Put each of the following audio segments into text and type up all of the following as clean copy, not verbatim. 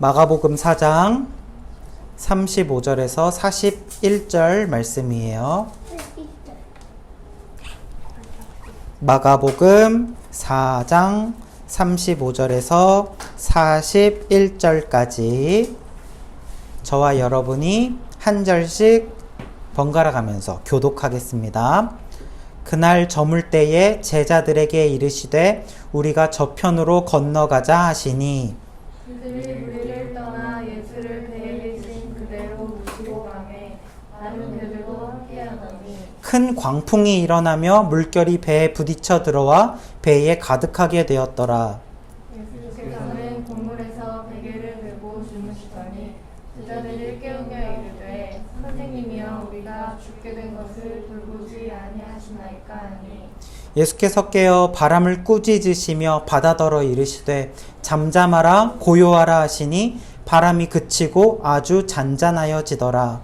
마가복음 4장 35절에서 41절 말씀이에요. 마가복음 4장 35절에서 41절까지 저와 여러분이 한 절씩 번갈아 가면서 교독하겠습니다. 그날 저물 때에 제자들에게 이르시되 우리가 저편으로 건너가자 하시니 그들이 무리를 떠나 예수를 배에 계신 그대로 모시고 가매 다른 배들도 함께하더니 큰 광풍이 일어나며 물결이 배에 부딪혀 들어와 배에 가득하게 되었더라. 예수께서는 고물에서 베개를 메고 주무시더니 제자들을 깨우며 이르되 선생님이여 우리가 죽게 된 것을 돌보지 아니하시나이까 하니 예수께서 깨어 바람을 꾸짖으시며 바다더러 이르시되 잠잠하라 고요하라 하시니 바람이 그치고 아주 잔잔하여지더라.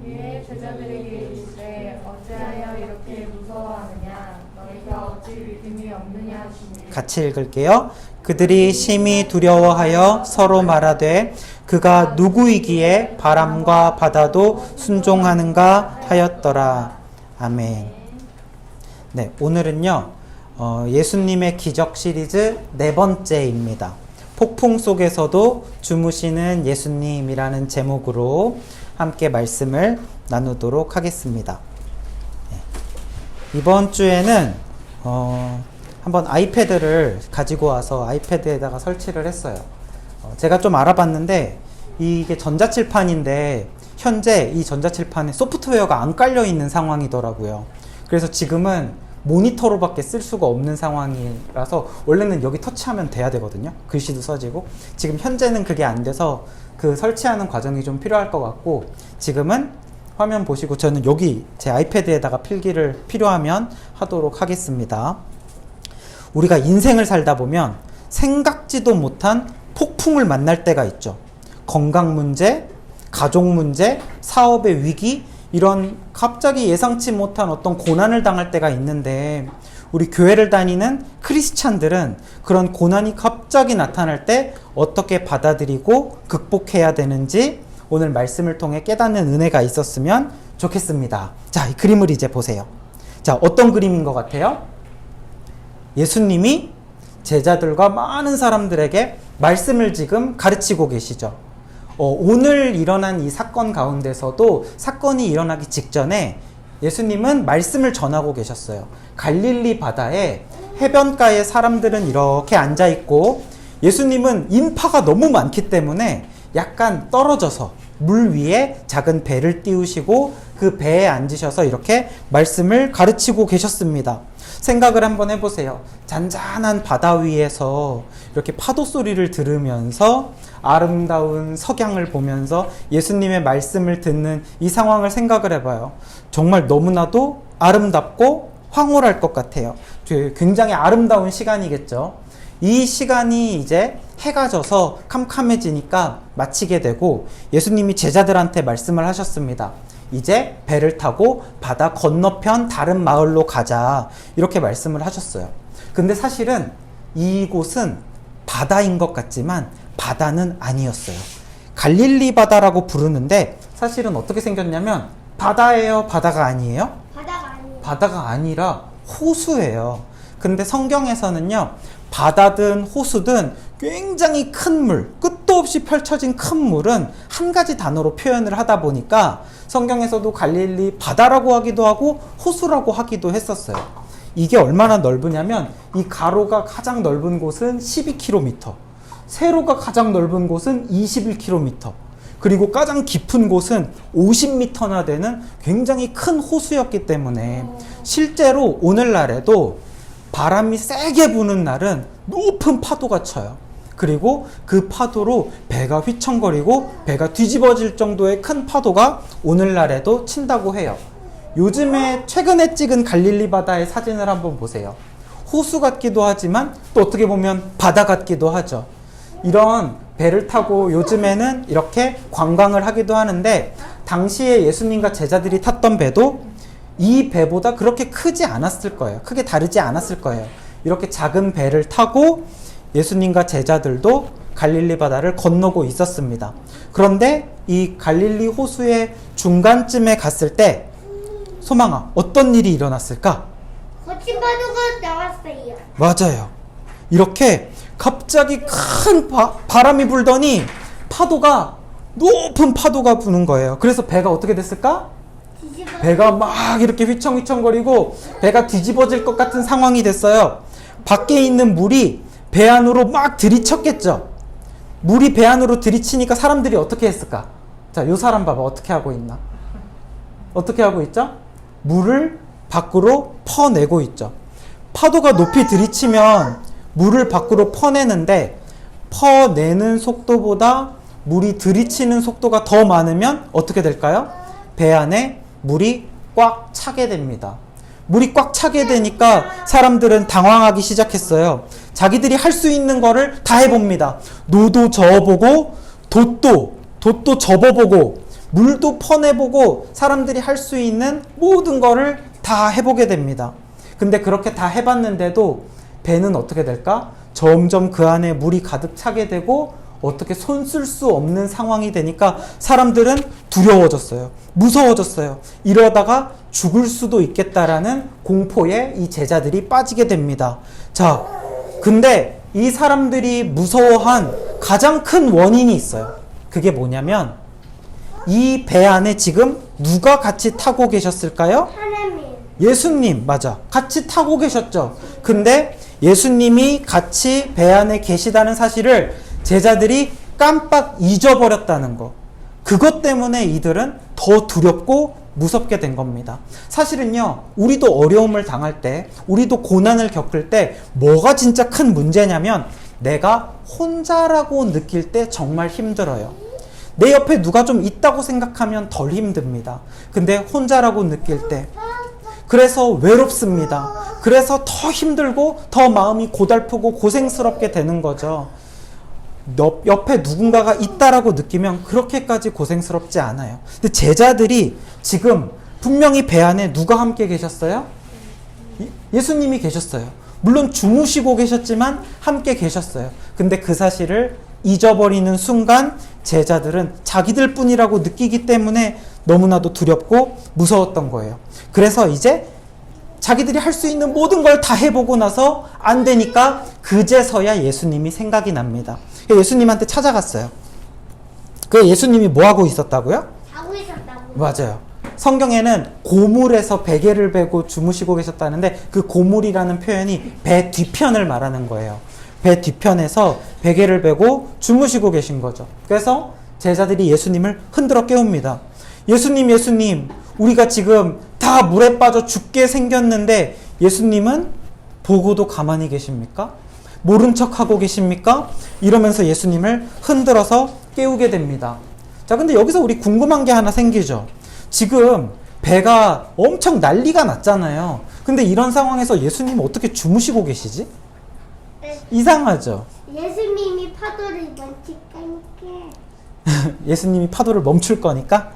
이에 제자들에게 이르시되 어찌하여 이렇게 무서워하느냐 너희가 어찌 믿음이 없느냐 하시니 같이 읽을게요. 그들이 심히 두려워하여 서로 말하되 그가 누구이기에 바람과 바다도 순종하는가 하였더라. 아멘. 네, 오늘은요 예수님의 기적 시리즈 네 번째입니다. 폭풍 속에서도 주무시는 예수님이라는 제목으로 함께 말씀을 나누도록 하겠습니다. 네, 이번 주에는 한번 아이패드를 가지고 와서 아이패드에다가 설치를 했어요. 제가 좀 알아봤는데 이게 전자칠판인데 현재 이 전자칠판에 소프트웨어가 안 깔려 있는 상황이더라고요. 그래서 지금은 모니터로밖에 쓸 수가 없는 상황이라서 원래는 여기 터치하면 돼야 되거든요. 글씨도 써지고 지금 현재는 그게 안 돼서 그 설치하는 과정이 좀 필요할 것 같고 지금은 화면 보시고 저는 여기 제 아이패드에다가 필기를 필요하면 하도록 하겠습니다. 우리가 인생을 살다 보면 생각지도 못한 폭풍을 만날 때가 있죠. 건강 문제, 가족 문제, 사업의 위기 이런 갑자기 예상치 못한 어떤 고난을 당할 때가 있는데 우리 교회를 다니는 크리스찬들은 그런 고난이 갑자기 나타날 때 어떻게 받아들이고 극복해야 되는지 오늘 말씀을 통해 깨닫는 은혜가 있었으면 좋겠습니다. 자, 이 그림을 이제 보세요. 자, 어떤 그림인 것 같아요? 예수님이 제자들과 많은 사람들에게 말씀을 지금 가르치고 계시죠. 오늘 일어난 이 사건 가운데서도 사건이 일어나기 직전에 예수님은 말씀을 전하고 계셨어요. 갈릴리 바다에 해변가에 사람들은 이렇게 앉아있고 예수님은 인파가 너무 많기 때문에 약간 떨어져서 물 위에 작은 배를 띄우시고 그 배에 앉으셔서 이렇게 말씀을 가르치고 계셨습니다. 생각을 한번 해보세요. 잔잔한 바다 위에서 이렇게 파도 소리를 들으면서 아름다운 석양을 보면서 예수님의 말씀을 듣는 이 상황을 생각을 해봐요. 정말 너무나도 아름답고 황홀할 것 같아요. 굉장히 아름다운 시간이겠죠. 이 시간이 이제 해가 져서 캄캄해지니까 마치게 되고 예수님이 제자들한테 말씀을 하셨습니다. 이제 배를 타고 바다 건너편 다른 마을로 가자 이렇게 말씀을 하셨어요. 근데 사실은 이곳은 바다인 것 같지만 바다는 아니었어요. 갈릴리 바다라고 부르는데 사실은 어떻게 생겼냐면 바다예요? 바다가 아니에요? 바다가 아니라 호수예요. 근데 성경에서는요 바다든 호수든 굉장히 큰 물, 끝도 없이 펼쳐진 큰 물은 한 가지 단어로 표현을 하다 보니까 성경에서도 갈릴리 바다라고 하기도 하고 호수라고 하기도 했었어요. 이게 얼마나 넓으냐면 이 가로가 가장 넓은 곳은 12km, 세로가 가장 넓은 곳은 21km, 그리고 가장 깊은 곳은 50m나 되는 굉장히 큰 호수였기 때문에 실제로 오늘날에도 바람이 세게 부는 날은 높은 파도가 쳐요. 그리고 그 파도로 배가 휘청거리고 배가 뒤집어질 정도의 큰 파도가 오늘날에도 친다고 해요. 요즘에 최근에 찍은 갈릴리 바다의 사진을 한번 보세요. 호수 같기도 하지만 또 어떻게 보면 바다 같기도 하죠. 이런 배를 타고 요즘에는 이렇게 관광을 하기도 하는데 당시에 예수님과 제자들이 탔던 배도 이 배보다 그렇게 크지 않았을 거예요. 크게 다르지 않았을 거예요. 이렇게 작은 배를 타고 예수님과 제자들도 갈릴리 바다를 건너고 있었습니다. 그런데 이 갈릴리 호수의 중간쯤에 갔을 때 소망아, 어떤 일이 일어났을까? 거친 파도가 나왔어요. 맞아요. 이렇게 갑자기 큰 바람이 불더니 높은 파도가 부는 거예요. 그래서 배가 어떻게 됐을까? 배가 막 이렇게 휘청휘청거리고 배가 뒤집어질 것 같은 상황이 됐어요. 밖에 있는 물이 배 안으로 막 들이쳤겠죠. 물이 배 안으로 들이치니까 사람들이 어떻게 했을까? 자, 요 사람 봐봐. 어떻게 하고 있나? 어떻게 하고 있죠? 물을 밖으로 퍼내고 있죠. 파도가 높이 들이치면 물을 밖으로 퍼내는데 퍼내는 속도보다 물이 들이치는 속도가 더 많으면 어떻게 될까요? 배 안에 물이 꽉 차게 됩니다. 물이 꽉 차게 되니까 사람들은 당황하기 시작했어요. 자기들이 할 수 있는 거를 다 해봅니다. 노도 저어보고 돛도 접어보고 물도 퍼내보고 사람들이 할 수 있는 모든 거를 다 해보게 됩니다. 근데 그렇게 다 해봤는데도 배는 어떻게 될까? 점점 그 안에 물이 가득 차게 되고 어떻게 손 쓸 수 없는 상황이 되니까 사람들은 두려워졌어요. 무서워졌어요. 이러다가 죽을 수도 있겠다라는 공포에 이 제자들이 빠지게 됩니다. 자, 근데 이 사람들이 무서워한 가장 큰 원인이 있어요. 그게 뭐냐면 이 배 안에 지금 누가 같이 타고 계셨을까요? 하나님. 예수님, 맞아. 같이 타고 계셨죠. 근데 예수님이 같이 배 안에 계시다는 사실을 제자들이 깜빡 잊어버렸다는 거. 그것 때문에 이들은 더 두렵고 무섭게 된 겁니다. 사실은요, 우리도 어려움을 당할 때, 우리도 고난을 겪을 때 뭐가 진짜 큰 문제냐면 내가 혼자라고 느낄 때 정말 힘들어요. 내 옆에 누가 좀 있다고 생각하면 덜 힘듭니다. 근데 혼자라고 느낄 때 그래서 외롭습니다. 그래서 더 힘들고 더 마음이 고달프고 고생스럽게 되는 거죠. 옆에 누군가가 있다라고 느끼면 그렇게까지 고생스럽지 않아요. 근데 제자들이 지금 분명히 배 안에 누가 함께 계셨어요? 예수님이 계셨어요. 물론 주무시고 계셨지만 함께 계셨어요. 근데 그 사실을 잊어버리는 순간 제자들은 자기들 뿐이라고 느끼기 때문에 너무나도 두렵고 무서웠던 거예요. 그래서 이제 자기들이 할 수 있는 모든 걸 다 해보고 나서 안 되니까 그제서야 예수님이 생각이 납니다. 예수님한테 찾아갔어요. 그 예수님이 뭐 하고 있었다고요? 자고 있었다고. 맞아요. 성경에는 고물에서 베개를 베고 주무시고 계셨다는데 그 고물이라는 표현이 배 뒤편을 말하는 거예요. 배 뒤편에서 베개를 베고 주무시고 계신 거죠. 그래서 제자들이 예수님을 흔들어 깨웁니다. 예수님, 우리가 지금 다 물에 빠져 죽게 생겼는데 예수님은 보고도 가만히 계십니까? 모른 척하고 계십니까? 이러면서 예수님을 흔들어서 깨우게 됩니다. 자, 근데 여기서 우리 궁금한 게 하나 생기죠. 지금 배가 엄청 난리가 났잖아요. 근데 이런 상황에서 예수님은 어떻게 주무시고 계시지? 이상하죠? 예수님이 파도를 멈출 거니까. 예수님이 파도를 멈출 거니까?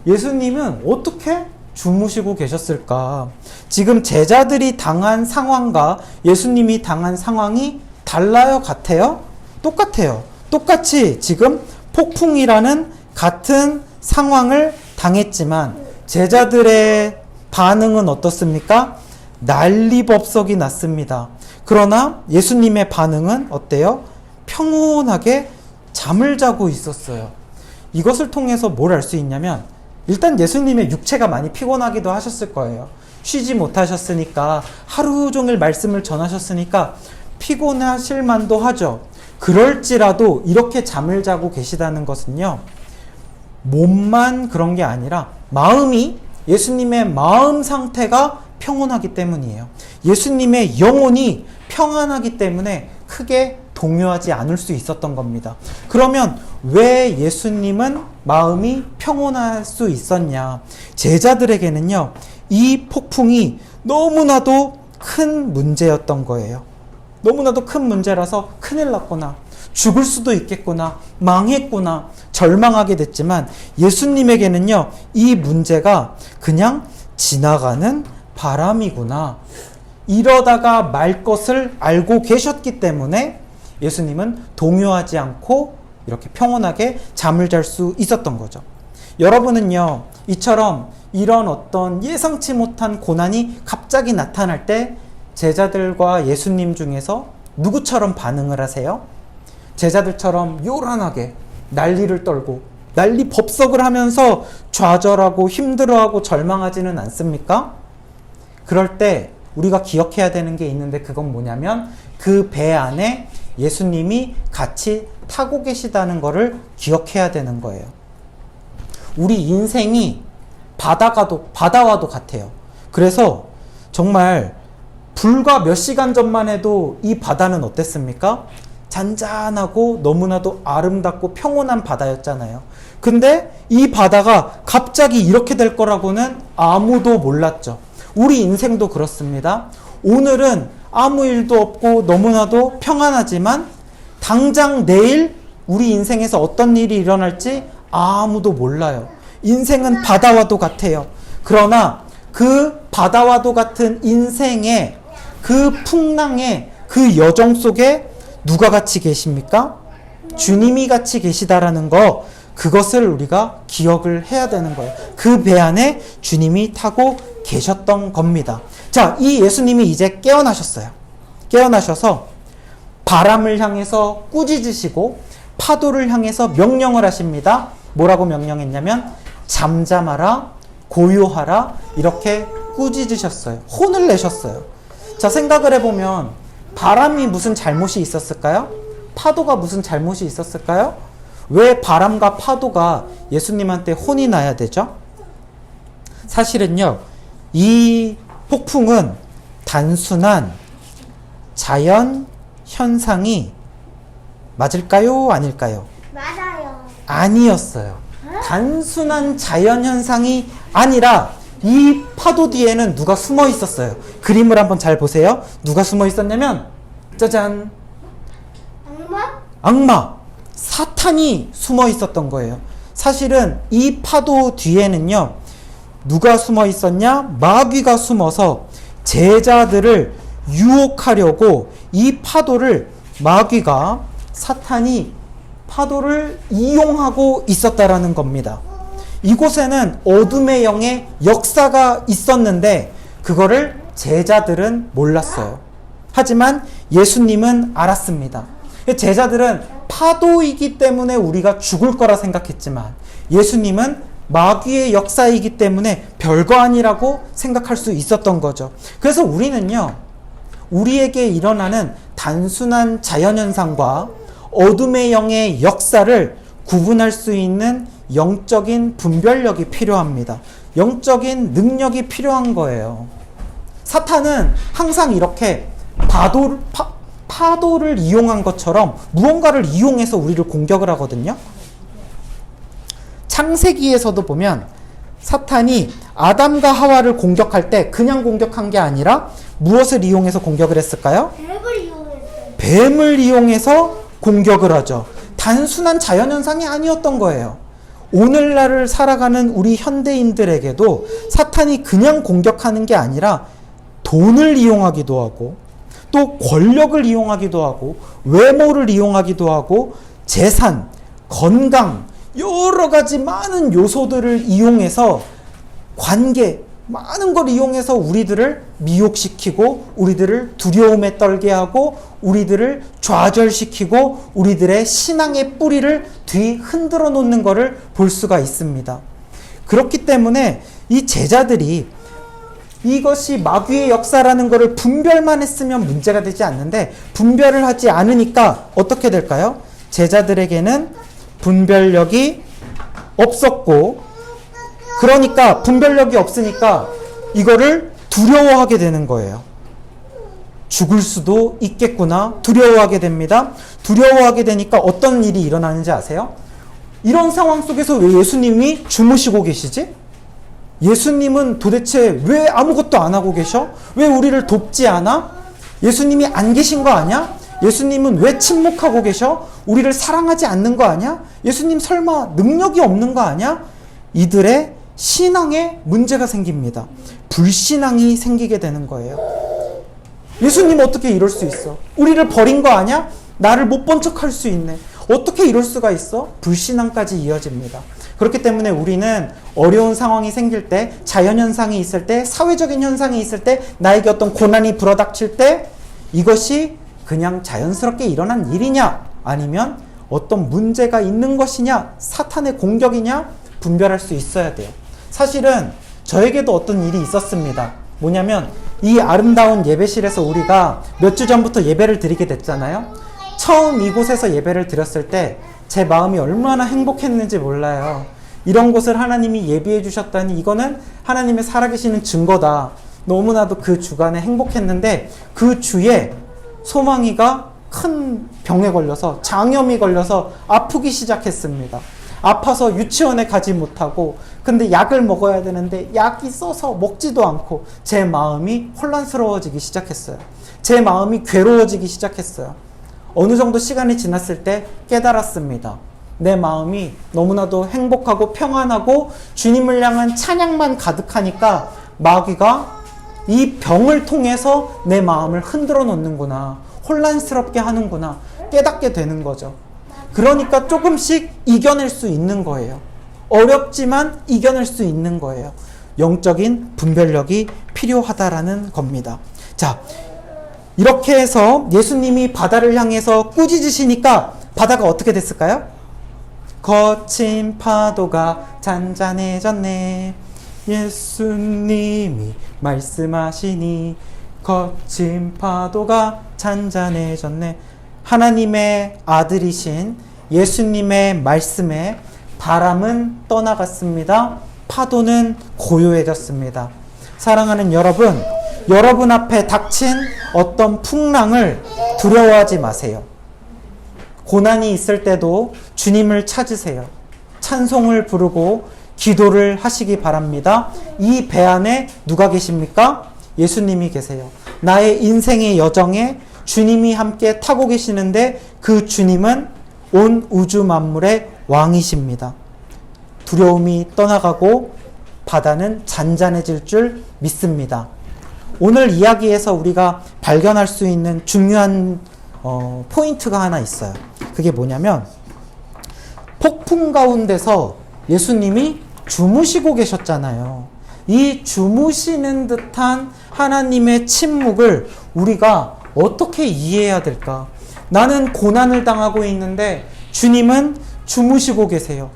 예수님은 어떻게 주무시고 계셨을까? 지금 제자들이 당한 상황과 예수님이 당한 상황이 달라요? 같아요? 똑같아요. 똑같이 지금 폭풍이라는 같은 상황을 당했지만 제자들의 반응은 어떻습니까? 난리법석이 났습니다. 그러나 예수님의 반응은 어때요? 평온하게 잠을 자고 있었어요. 이것을 통해서 뭘 알 수 있냐면 일단 예수님의 육체가 많이 피곤하기도 하셨을 거예요. 쉬지 못하셨으니까 하루 종일 말씀을 전하셨으니까 피곤하실 만도 하죠. 그럴지라도 이렇게 잠을 자고 계시다는 것은요, 몸만 그런 게 아니라 마음이, 예수님의 마음 상태가 평온하기 때문이에요. 예수님의 영혼이 평안하기 때문에 크게 동요하지 않을 수 있었던 겁니다. 그러면 왜 예수님은 마음이 평온할 수 있었냐? 제자들에게는요, 이 폭풍이 너무나도 큰 문제였던 거예요. 너무나도 큰 문제라서 큰일 났구나, 죽을 수도 있겠구나, 망했구나, 절망하게 됐지만 예수님에게는요, 이 문제가 그냥 지나가는 바람이구나, 이러다가 말 것을 알고 계셨기 때문에 예수님은 동요하지 않고 이렇게 평온하게 잠을 잘 수 있었던 거죠. 여러분은요, 이처럼 이런 어떤 예상치 못한 고난이 갑자기 나타날 때 제자들과 예수님 중에서 누구처럼 반응을 하세요? 제자들처럼 요란하게 난리를 떨고 난리 법석을 하면서 좌절하고 힘들어하고 절망하지는 않습니까? 그럴 때 우리가 기억해야 되는 게 있는데 그건 뭐냐면 그 배 안에 예수님이 같이 타고 계시다는 것을 기억해야 되는 거예요. 우리 인생이 바다와도 같아요. 그래서 정말 불과 몇 시간 전만 해도 이 바다는 어땠습니까? 잔잔하고 너무나도 아름답고 평온한 바다였잖아요. 근데 이 바다가 갑자기 이렇게 될 거라고는 아무도 몰랐죠. 우리 인생도 그렇습니다. 오늘은 아무 일도 없고 너무나도 평안하지만 당장 내일 우리 인생에서 어떤 일이 일어날지 아무도 몰라요. 인생은 바다와도 같아요. 그러나 그 바다와도 같은 인생의 그 풍랑의 그 여정 속에 누가 같이 계십니까? 주님이 같이 계시다라는 거, 그것을 우리가 기억을 해야 되는 거예요. 그 배 안에 주님이 타고 계셨던 겁니다. 자, 이 예수님이 이제 깨어나셨어요. 깨어나셔서 바람을 향해서 꾸짖으시고 파도를 향해서 명령을 하십니다. 뭐라고 명령했냐면 잠잠하라, 고요하라, 이렇게 꾸짖으셨어요. 혼을 내셨어요. 자, 생각을 해보면 바람이 무슨 잘못이 있었을까요? 파도가 무슨 잘못이 있었을까요? 왜 바람과 파도가 예수님한테 혼이 나야 되죠? 사실은요, 이 폭풍은 단순한 자연 현상이 맞을까요? 아닐까요? 맞아요. 아니었어요. 단순한 자연 현상이 아니라 이 파도 뒤에는 누가 숨어 있었어요. 그림을 한번 잘 보세요. 누가 숨어 있었냐면 짜잔, 악마, 사탄이 숨어 있었던 거예요. 사실은 이 파도 뒤에는요, 누가 숨어 있었냐? 마귀가 숨어서 제자들을 유혹하려고 이 파도를, 마귀가, 사탄이 파도를 이용하고 있었다라는 겁니다. 이곳에는 어둠의 영의 역사가 있었는데 그거를 제자들은 몰랐어요. 하지만 예수님은 알았습니다. 제자들은 파도이기 때문에 우리가 죽을 거라 생각했지만 예수님은 마귀의 역사이기 때문에 별거 아니라고 생각할 수 있었던 거죠. 그래서 우리는요, 우리에게 일어나는 단순한 자연현상과 어둠의 영의 역사를 구분할 수 있는 영적인 분별력이 필요합니다. 영적인 능력이 필요한 거예요. 사탄은 항상 이렇게 파도를 이용한 것처럼 무언가를 이용해서 우리를 공격을 하거든요. 창세기에서도 보면 사탄이 아담과 하와를 공격할 때 그냥 공격한 게 아니라 무엇을 이용해서 공격을 했을까요? 뱀을 이용했어요. 뱀을 이용해서 공격을 하죠. 단순한 자연현상이 아니었던 거예요. 오늘날을 살아가는 우리 현대인들에게도 사탄이 그냥 공격하는 게 아니라 돈을 이용하기도 하고 또 권력을 이용하기도 하고 외모를 이용하기도 하고 재산, 건강, 여러 가지 많은 요소들을 이용해서 관계, 많은 걸 이용해서 우리들을 미혹시키고 우리들을 두려움에 떨게 하고 우리들을 좌절시키고 우리들의 신앙의 뿌리를 뒤흔들어 놓는 것을 볼 수가 있습니다. 그렇기 때문에 이 제자들이 이것이 마귀의 역사라는 것을 분별만 했으면 문제가 되지 않는데 분별을 하지 않으니까 어떻게 될까요? 제자들에게는 분별력이 없었고, 그러니까 분별력이 없으니까 이거를 두려워하게 되는 거예요. 죽을 수도 있겠구나, 두려워하게 됩니다. 두려워하게 되니까 어떤 일이 일어나는지 아세요? 이런 상황 속에서 왜 예수님이 주무시고 계시지? 예수님은 도대체 왜 아무것도 안 하고 계셔? 왜 우리를 돕지 않아? 예수님이 안 계신 거 아니야? 예수님은 왜 침묵하고 계셔? 우리를 사랑하지 않는 거 아니야? 예수님 설마 능력이 없는 거 아니야? 이들의 신앙에 문제가 생깁니다. 불신앙이 생기게 되는 거예요. 예수님 어떻게 이럴 수 있어? 우리를 버린 거 아니야? 나를 못 본 척할 수 있네. 어떻게 이럴 수가 있어? 불신앙까지 이어집니다. 그렇기 때문에 우리는 어려운 상황이 생길 때, 자연현상이 있을 때, 사회적인 현상이 있을 때, 나에게 어떤 고난이 불어닥칠 때 이것이 그냥 자연스럽게 일어난 일이냐, 아니면 어떤 문제가 있는 것이냐, 사탄의 공격이냐 분별할 수 있어야 돼요. 사실은 저에게도 어떤 일이 있었습니다. 뭐냐면 이 아름다운 예배실에서 우리가 몇 주 전부터 예배를 드리게 됐잖아요. 처음 이곳에서 예배를 드렸을 때 제 마음이 얼마나 행복했는지 몰라요. 이런 곳을 하나님이 예비해 주셨다니 이거는 하나님의 살아계시는 증거다. 너무나도 그 주간에 행복했는데 그 주에 소망이가 큰 병에 걸려서, 장염이 걸려서 아프기 시작했습니다. 아파서 유치원에 가지 못하고, 근데 약을 먹어야 되는데 약이 써서 먹지도 않고 제 마음이 혼란스러워지기 시작했어요. 제 마음이 괴로워지기 시작했어요. 어느 정도 시간이 지났을 때 깨달았습니다. 내 마음이 너무나도 행복하고 평안하고 주님을 향한 찬양만 가득하니까 마귀가 이 병을 통해서 내 마음을 흔들어 놓는구나, 혼란스럽게 하는구나 깨닫게 되는 거죠. 그러니까 조금씩 이겨낼 수 있는 거예요. 어렵지만 이겨낼 수 있는 거예요. 영적인 분별력이 필요하다라는 겁니다. 자, 이렇게 해서 예수님이 바다를 향해서 꾸짖으시니까 바다가 어떻게 됐을까요? 거친 파도가 잔잔해졌네. 예수님이 말씀하시니 거친 파도가 잔잔해졌네. 하나님의 아들이신 예수님의 말씀에 바람은 떠나갔습니다. 파도는 고요해졌습니다. 사랑하는 여러분, 여러분 앞에 닥친 어떤 풍랑을 두려워하지 마세요. 고난이 있을 때도 주님을 찾으세요. 찬송을 부르고 기도를 하시기 바랍니다. 이 배 안에 누가 계십니까? 예수님이 계세요. 나의 인생의 여정에 주님이 함께 타고 계시는데 그 주님은 온 우주 만물의 왕이십니다. 두려움이 떠나가고 바다는 잔잔해질 줄 믿습니다. 오늘 이야기에서 우리가 발견할 수 있는 중요한 포인트가 하나 있어요. 그게 뭐냐면 폭풍 가운데서 예수님이 주무시고 계셨잖아요. 이 주무시는 듯한 하나님의 침묵을 우리가 어떻게 이해해야 될까? 나는 고난을 당하고 있는데 주님은 주무시고 계세요.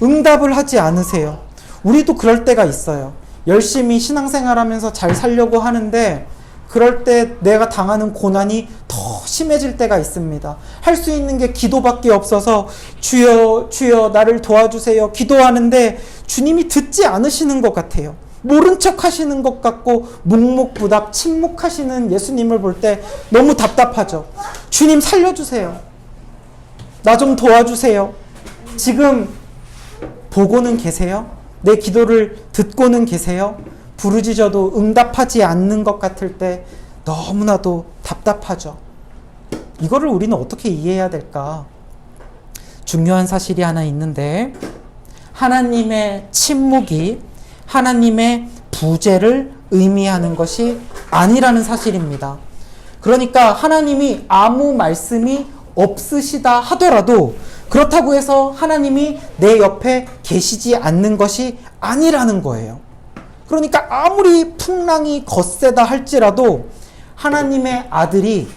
응답을 하지 않으세요. 우리도 그럴 때가 있어요. 열심히 신앙생활하면서 잘 살려고 하는데 그럴 때 내가 당하는 고난이 더 심해질 때가 있습니다. 할 수 있는 게 기도밖에 없어서 주여 주여 나를 도와주세요 기도하는데 주님이 듣지 않으시는 것 같아요. 모른 척 하시는 것 같고 묵묵부답 침묵하시는 예수님을 볼 때 너무 답답하죠. 주님 살려주세요. 나 좀 도와주세요. 지금 보고는 계세요? 내 기도를 듣고는 계세요? 부르짖어도 응답하지 않는 것 같을 때 너무나도 답답하죠. 이거를 우리는 어떻게 이해해야 될까? 중요한 사실이 하나 있는데 하나님의 침묵이 하나님의 부재를 의미하는 것이 아니라는 사실입니다. 그러니까 하나님이 아무 말씀이 없으시다 하더라도 그렇다고 해서 하나님이 내 옆에 계시지 않는 것이 아니라는 거예요. 그러니까 아무리 풍랑이 거세다 할지라도 하나님의 아들이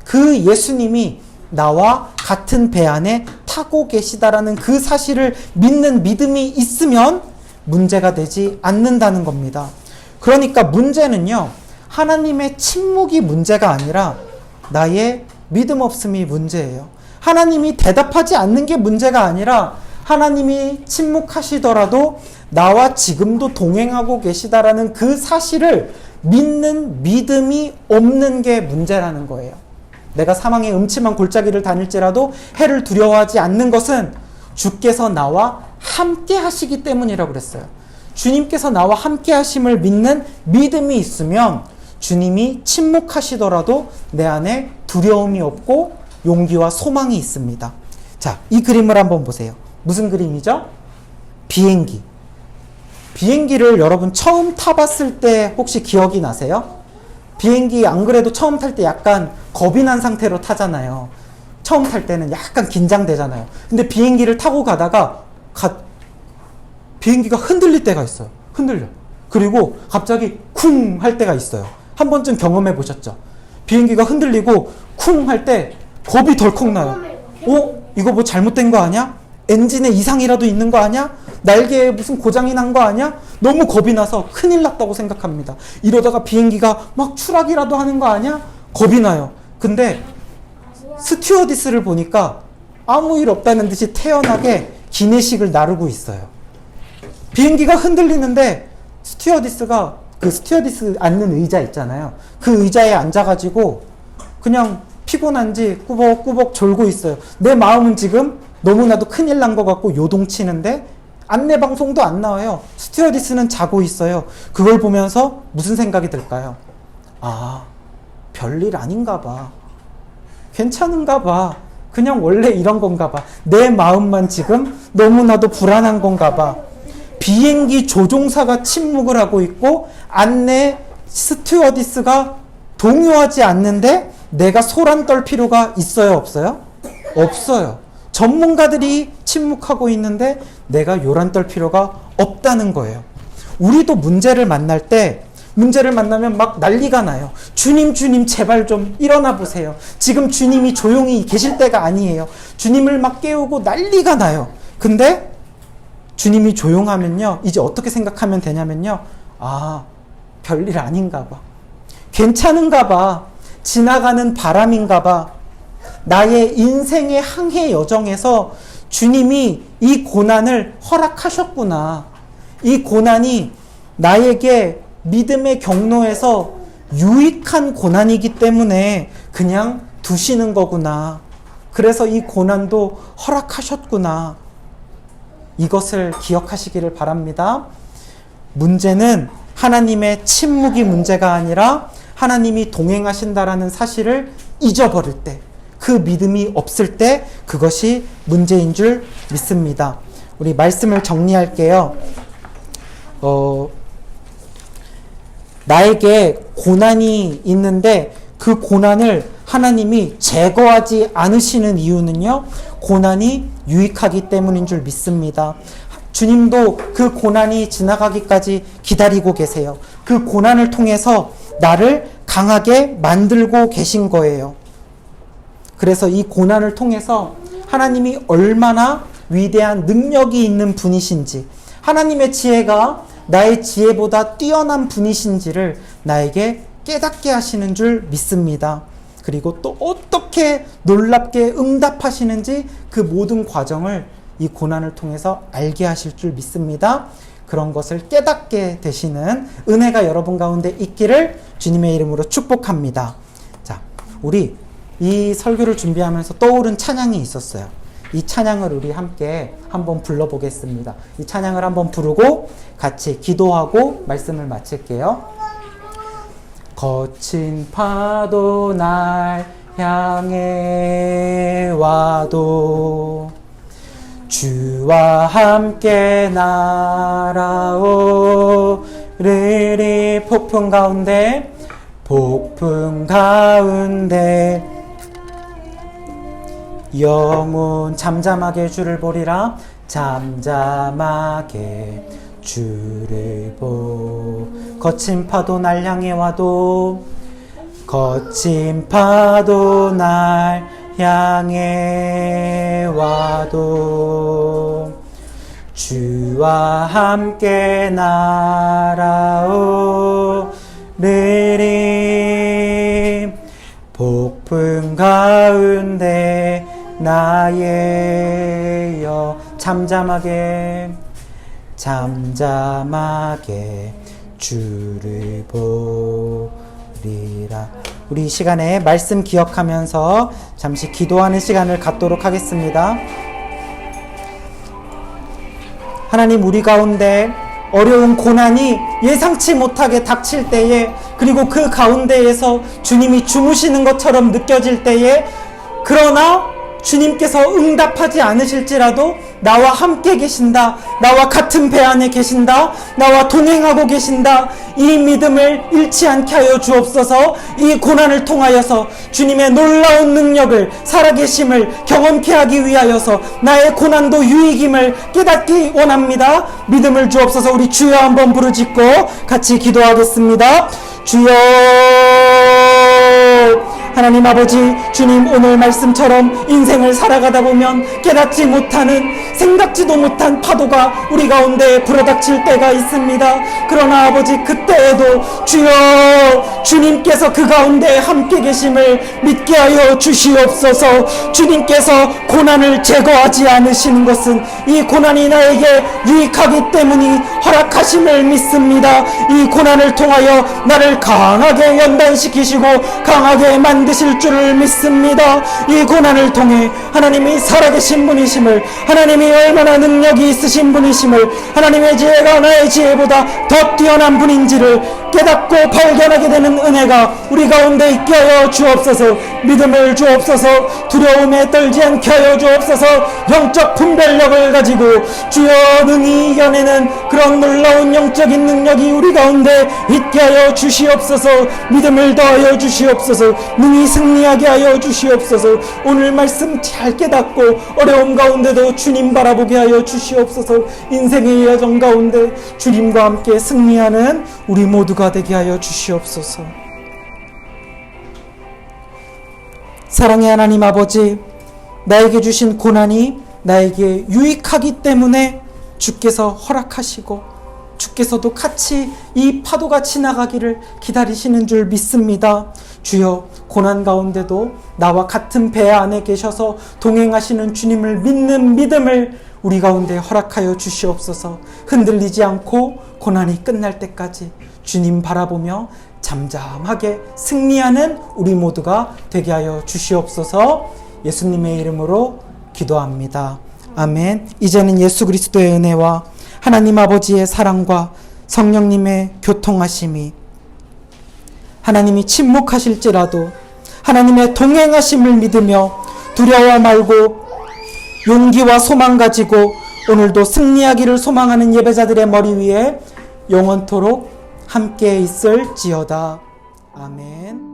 그 예수님이 나와 같은 배 안에 타고 계시다라는 그 사실을 믿는 믿음이 있으면 문제가 되지 않는다는 겁니다. 그러니까 문제는요, 하나님의 침묵이 문제가 아니라 나의 믿음 없음이 문제예요. 하나님이 대답하지 않는 게 문제가 아니라 하나님이 침묵하시더라도 나와 지금도 동행하고 계시다라는 그 사실을 믿는 믿음이 없는 게 문제라는 거예요. 내가 사망의 음침한 골짜기를 다닐지라도 해를 두려워하지 않는 것은 주께서 나와 함께 하시기 때문이라고 그랬어요. 주님께서 나와 함께 하심을 믿는 믿음이 있으면 주님이 침묵하시더라도 내 안에 두려움이 없고 용기와 소망이 있습니다. 자, 이 그림을 한번 보세요. 무슨 그림이죠? 비행기. 비행기를 여러분 처음 타봤을 때 혹시 기억이 나세요? 비행기 안 그래도 처음 탈 때 약간 겁이 난 상태로 타잖아요. 처음 탈 때는 약간 긴장되잖아요. 근데 비행기를 타고 가다가 비행기가 흔들릴 때가 있어요. 흔들려. 그리고 갑자기 쿵 할 때가 있어요. 한 번쯤 경험해 보셨죠? 비행기가 흔들리고 쿵 할 때 겁이 덜컥 나요. 이거 뭐 잘못된 거 아니야? 엔진에 이상이라도 있는 거 아니야? 날개에 무슨 고장이 난 거 아니야? 너무 겁이 나서 큰일 났다고 생각합니다. 이러다가 비행기가 막 추락이라도 하는 거 아니야? 겁이 나요. 근데 스튜어디스를 보니까 아무 일 없다는 듯이 태연하게 기내식을 나르고 있어요. 비행기가 흔들리는데 스튜어디스가 그 스튜어디스 앉는 의자 있잖아요. 그 의자에 앉아가지고 그냥 피곤한지 꾸벅꾸벅 졸고 있어요. 내 마음은 지금 너무나도 큰일 난 것 같고 요동치는데 안내방송도 안 나와요. 스튜어디스는 자고 있어요. 그걸 보면서 무슨 생각이 들까요? 아, 별일 아닌가 봐. 괜찮은가 봐. 그냥 원래 이런 건가 봐. 내 마음만 지금 너무나도 불안한 건가 봐. 비행기 조종사가 침묵을 하고 있고 안내 스튜어디스가 동요하지 않는데 내가 소란 떨 필요가 있어요, 없어요? 없어요. 전문가들이 침묵하고 있는데 내가 요란 떨 필요가 없다는 거예요. 우리도 문제를 만나면 막 난리가 나요. 주님, 주님, 제발 좀 일어나 보세요. 지금 주님이 조용히 계실 때가 아니에요. 주님을 막 깨우고 난리가 나요. 근데 주님이 조용하면요, 이제 어떻게 생각하면 되냐면요, 아, 별일 아닌가 봐. 괜찮은가 봐. 지나가는 바람인가 봐. 나의 인생의 항해 여정에서 주님이 이 고난을 허락하셨구나. 이 고난이 나에게 믿음의 경로에서 유익한 고난이기 때문에 그냥 두시는 거구나. 그래서 이 고난도 허락하셨구나. 이것을 기억하시기를 바랍니다. 문제는 하나님의 침묵이 문제가 아니라 하나님이 동행하신다라는 사실을 잊어버릴 때, 그 믿음이 없을 때 그것이 문제인 줄 믿습니다. 우리 말씀을 정리할게요. 나에게 고난이 있는데 그 고난을 하나님이 제거하지 않으시는 이유는요, 고난이 유익하기 때문인 줄 믿습니다. 주님도 그 고난이 지나가기까지 기다리고 계세요. 그 고난을 통해서 나를 강하게 만들고 계신 거예요. 그래서 이 고난을 통해서 하나님이 얼마나 위대한 능력이 있는 분이신지, 하나님의 지혜가 나의 지혜보다 뛰어난 분이신지를 나에게 깨닫게 하시는 줄 믿습니다. 그리고 또 어떻게 놀랍게 응답하시는지 그 모든 과정을 이 고난을 통해서 알게 하실 줄 믿습니다. 그런 것을 깨닫게 되시는 은혜가 여러분 가운데 있기를 주님의 이름으로 축복합니다. 자, 우리 이 설교를 준비하면서 떠오른 찬양이 있었어요. 이 찬양을 우리 함께 한번 불러보겠습니다. 이 찬양을 한번 부르고 같이 기도하고 말씀을 마칠게요. 거친 파도 날 향해 와도 주와 함께 날아오르리. 폭풍 가운데 영혼 잠잠하게 주를 보리라. 잠잠하게 주를 보. 거친 파도 날 향해 와도, 거친 파도 날 향해 와도 주와 함께 날아오르리. 폭풍 가운데 나의 여 잠잠하게 주를 보리라. 우리 이 시간에 말씀 기억하면서 잠시 기도하는 시간을 갖도록 하겠습니다. 하나님, 우리 가운데 어려운 고난이 예상치 못하게 닥칠 때에, 그리고 그 가운데에서 주님이 주무시는 것처럼 느껴질 때에, 그러나 주님께서 응답하지 않으실지라도 나와 함께 계신다, 나와 같은 배 안에 계신다, 나와 동행하고 계신다, 이 믿음을 잃지 않게 하여 주옵소서. 이 고난을 통하여서 주님의 놀라운 능력을, 살아계심을 경험케 하기 위하여서 나의 고난도 유익임을 깨닫기 원합니다. 믿음을 주옵소서. 우리 주여 한번 부르짖고 같이 기도하겠습니다. 주여, 하나님 아버지, 주님 오늘 말씀처럼 인생을 살아가다 보면 깨닫지 못하는, 생각지도 못한 파도가 우리 가운데 불어닥칠 때가 있습니다. 그러나 아버지, 그때에도 주여, 주님께서 그 가운데 함께 계심을 믿게 하여 주시옵소서. 주님께서 고난을 제거하지 않으시는 것은 이 고난이 나에게 유익하기 때문이 허락하심을 믿습니다. 이 고난을 통하여 나를 강하게 연단시키시고 강하게 만드실 줄을 믿습니다. 이 고난을 통해 하나님이 살아계신 분이심을, 하나님이 얼마나 능력이 있으신 분이심을, 하나님의 지혜가 나의 지혜보다 더 뛰어난 분인지를 깨닫고 발견하게 되는 은혜가 우리 가운데 있게 하여 주옵소서. 믿음을 주옵소서. 두려움에 떨지 않게 하여 주옵소서. 영적 분별력을 가지고 주여 능히 이겨내는 그런 놀라운 영적인 능력이 우리 가운데 있게 하여 주시옵소서. 믿음을 더하여 주시옵소서. 능히 승리하게 하여 주시옵소서. 오늘 말씀 잘 깨닫고 어려움 가운데도 주님 바라보게 하여 주시옵소서. 인생의 여정 가운데 주님과 함께 승리하는 우리 모두가 되게 하여 주시옵소서. 사랑의 하나님 아버지, 나에게 주신 고난이 나에게 유익하기 때문에 주께서 허락하시고 주께서도 같이 이 파도가 지나가기를 기다리시는 줄 믿습니다. 주여, 고난 가운데도 나와 같은 배 안에 계셔서 동행하시는 주님을 믿는 믿음을 우리 가운데 허락하여 주시옵소서. 흔들리지 않고 고난이 끝날 때까지 주님 바라보며 잠잠하게 승리하는 우리 모두가 되게 하여 주시옵소서. 예수님의 이름으로 기도합니다. 아멘. 이제는 예수 그리스도의 은혜와 하나님 아버지의 사랑과 성령님의 교통하심이, 하나님이 침묵하실지라도 하나님의 동행하심을 믿으며 두려워 말고 용기와 소망 가지고 오늘도 승리하기를 소망하는 예배자들의 머리 위에 영원토록 함께 있을지어다. 아멘.